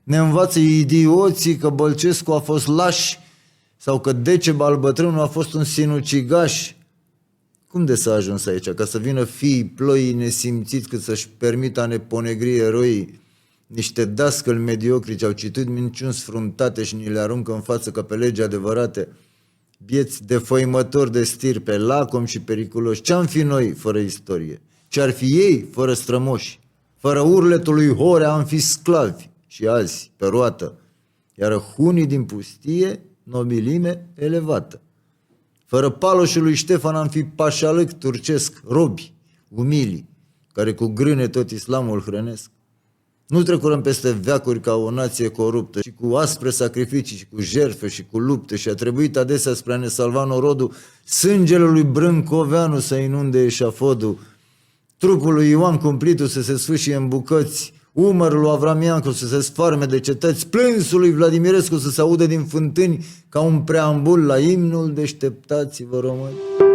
Ne învață idioții că Bălcescu a fost laș sau că Decebal bătrânul a fost un sinucigaș. Cum de s-a ajuns aici? Ca să vină fiii ploii nesimțiți cât să-și permită a ne ponegri eroii, niște dascăli mediocri ce au citit minciuni sfruntate și ni le aruncă în față ca pe legi adevărate, bieți defăimători de stirpe, lacom și periculoși. Ce-am fi noi fără istorie? Ce-ar fi ei fără strămoși? Fără urletul lui Horea am fi sclavi și azi pe roată, iar hunii din pustie nobilime elevată. Fără paloșul lui Ștefan am fi pașalăc turcesc, robi, umili, care cu grâne tot islamul hrănesc. Nu trecurăm peste veacuri ca o nație coruptă și cu aspre sacrificii și cu jertfe și cu lupte și a trebuit adesea spre a ne salva norodul sângele lui Brâncoveanu să inunde eșafodul, trupul lui Ioan Cumplitu să se sfâșie în bucăți, umărul lui Avram Iancu să se sfarme de cetăți, plânsul lui Vladimirescu să se audă din fântâni ca un preambul la imnul Deșteptați-vă români.